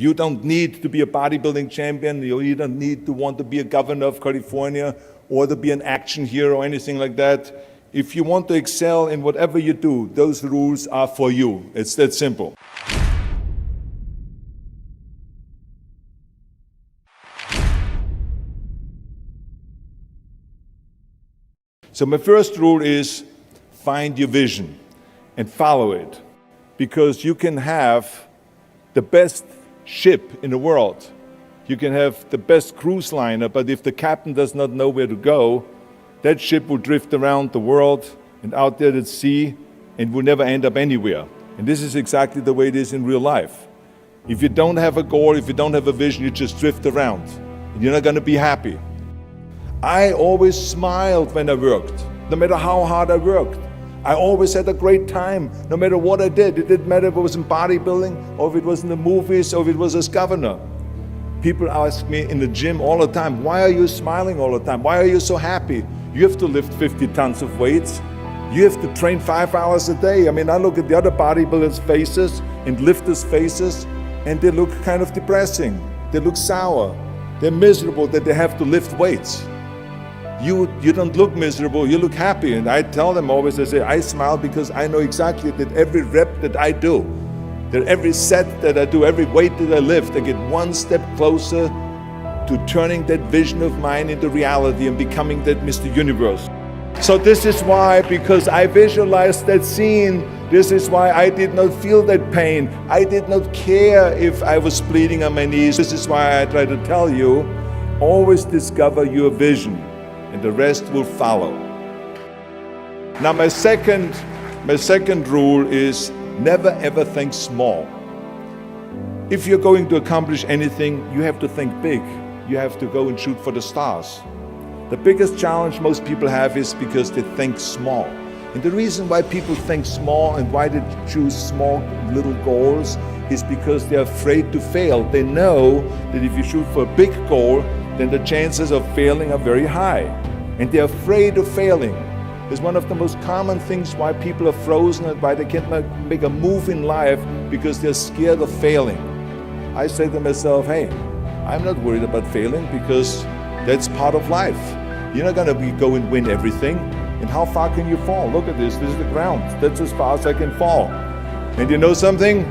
You don't need to be a bodybuilding champion. You don't need to want to be a governor of California or to be an action hero or anything like that. If you want to excel in whatever you do, those rules are for you. It's that simple. So my first rule is find your vision and follow it, because you can have the best ship in the world. You can have the best cruise liner, but if the captain does not know where to go, that ship will drift around the world and out there at sea and will never end up anywhere. And this is exactly the way it is in real life. If you don't have a goal, if you don't have a vision, you just drift around and you're not going to be happy. I always smiled when I worked, no matter how hard I worked. I always had a great time, no matter what I did. It didn't matter if it was in bodybuilding or if it was in the movies or if it was as governor. People ask me in the gym all the time, why are you smiling all the time? Why are you so happy? You have to lift 50 tons of weights. You have to train 5 hours a day. I mean, I look at the other bodybuilders' faces and lifters' faces, and they look kind of depressing. They look sour. They're miserable that they have to lift weights. You don't look miserable, you look happy. And I tell them always, I say, I smile because I know exactly that every rep that I do, that every set that I do, every weight that I lift, I get one step closer to turning that vision of mine into reality and becoming that Mr. Universe. So this is why, because I visualized that scene, this is why I did not feel that pain. I did not care if I was bleeding on my knees. This is why I try to tell you, always discover your vision, and the rest will follow. Now my second rule is never ever think small. If you're going to accomplish anything, you have to think big. You have to go and shoot for the stars. The biggest challenge most people have is because they think small. And the reason why people think small and why they choose small little goals is because they're afraid to fail. They know that if you shoot for a big goal, then the chances of failing are very high. And they're afraid of failing. It's one of the most common things why people are frozen and why they can't make a move in life, because they're scared of failing. I say to myself, hey, I'm not worried about failing because that's part of life. You're not going to go and win everything. And how far can you fall? Look at this. This is the ground. That's as far as I can fall. And you know something?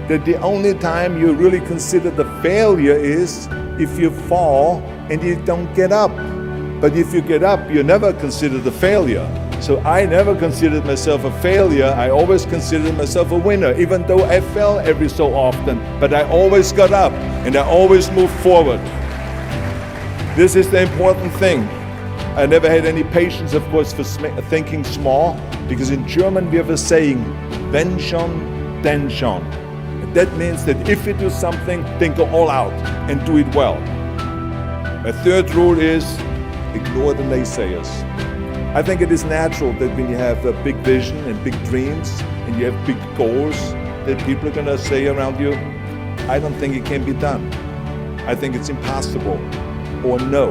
That the only time you really consider the failure is if you fall and you don't get up. But if you get up, you never consider the failure. So I never considered myself a failure. I always considered myself a winner, even though I fell every so often. But I always got up and I always moved forward. This is the important thing. I never had any patience, of course, for thinking small, because in German we have a saying, wenn schon, denn schon. And that means that if you do something, then go all out and do it well. My third rule is ignore the naysayers. I think it is natural that when you have a big vision and big dreams and you have big goals, that people are going to say around you, I don't think it can be done. I think it's impossible. Or no.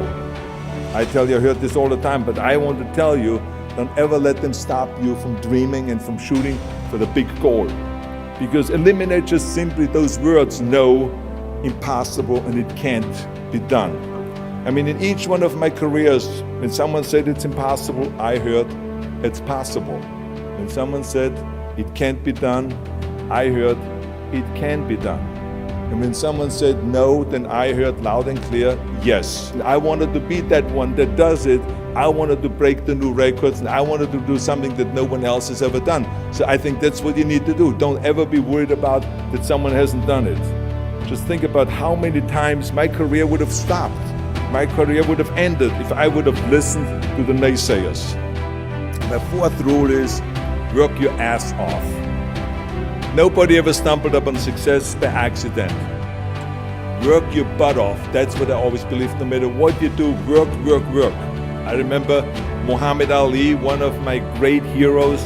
I tell you, I heard this all the time, but I want to tell you, don't ever let them stop you from dreaming and from shooting for the big goal. Because eliminate just simply those words, no, impossible, and it can't be done. I mean, in each one of my careers, when someone said it's impossible, I heard it's possible. When someone said it can't be done, I heard it can be done. And when someone said no, then I heard loud and clear, yes. I wanted to be that one that does it. I wanted to break the new records, and I wanted to do something that no one else has ever done. So I think that's what you need to do. Don't ever be worried about that someone hasn't done it. Just think about how many times my career would have stopped. My career would have ended if I would have listened to the naysayers. My fourth rule is work your ass off. Nobody ever stumbled upon success by accident. Work your butt off. That's what I always believe. No matter what you do, work, work, work. I remember Muhammad Ali, one of my great heroes,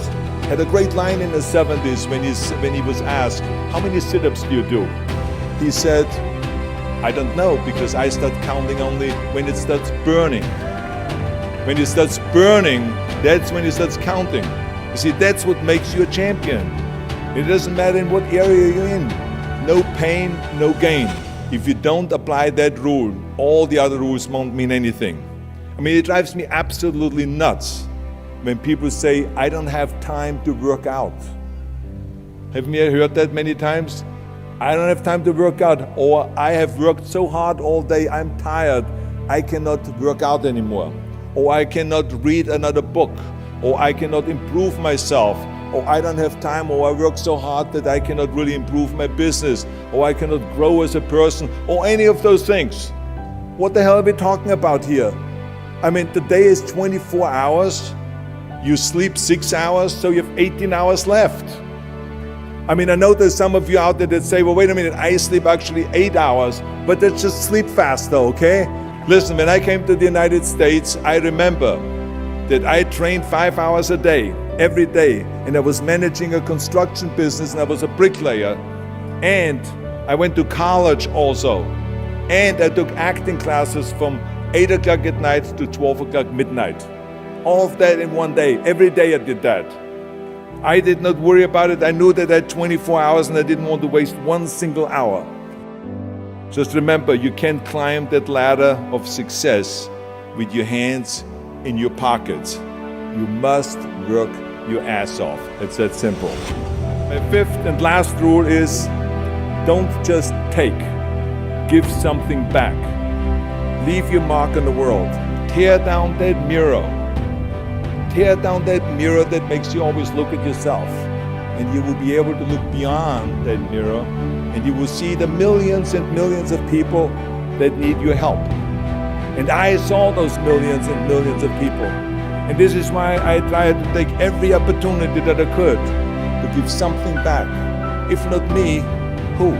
had a great line in the 70s when he was asked, how many sit-ups do you do? He said, I don't know, because I start counting only when it starts burning. When it starts burning, that's when it starts counting. You see, that's what makes you a champion. It doesn't matter in what area you're in. no pain, no gain. If you don't apply that rule, all the other rules won't mean anything. I mean, it drives me absolutely nuts when people say, I don't have time to work out. Have you heard that many times? I don't have time to work out, or I have worked so hard all day, I'm tired, I cannot work out anymore. Or I cannot read another book, or I cannot improve myself, or I don't have time, or I work so hard that I cannot really improve my business, or I cannot grow as a person, or any of those things. What the hell are we talking about here? I mean, the day is 24 hours, you sleep 6 hours, so you have 18 hours left. I mean, I know there's some of you out there that say, well, wait a minute, I sleep actually 8 hours, but that's just sleep faster, okay? Listen, when I came to the United States, I remember that I trained 5 hours a day, every day, and I was managing a construction business, and I was a bricklayer, and I went to college also, and I took acting classes from 8 o'clock at night to 12 o'clock midnight. All of that in one day. Every day I did that. I did not worry about it. I knew that I had 24 hours and I didn't want to waste one single hour. Just remember, you can't climb that ladder of success with your hands in your pockets. You must work your ass off. It's that simple. My fifth and last rule is don't just take. Give something back. Leave your mark on the world. Tear down that mirror. Tear down that mirror that makes you always look at yourself. And you will be able to look beyond that mirror and you will see the millions and millions of people that need your help. And I saw those millions and millions of people. And this is why I tried to take every opportunity that I could to give something back. If not me, who?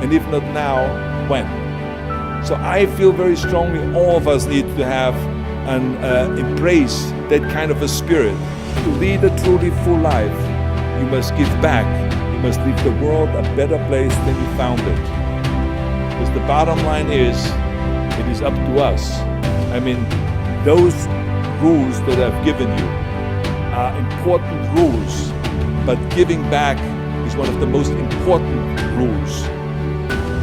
And if not now, when? So I feel very strongly all of us need to have and embrace that kind of a spirit. To lead a truly full life, you must give back. You must leave the world a better place than you found it. Because the bottom line is, it is up to us. I mean, those rules that I've given you are important rules, but giving back is one of the most important rules.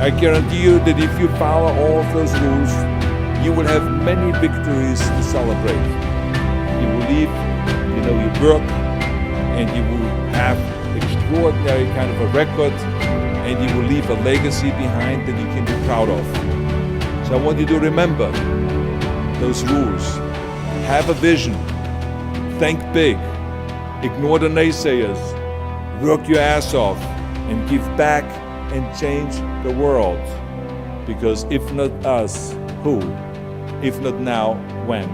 I guarantee you that if you follow all of those rules, you will have many victories to celebrate. You will leave, your work, and you will have extraordinary kind of a record, and you will leave a legacy behind that you can be proud of. So I want you to remember those rules. Have a vision. Think big. Ignore the naysayers. Work your ass off and give back and change the world. Because if not us, who? If not now, when?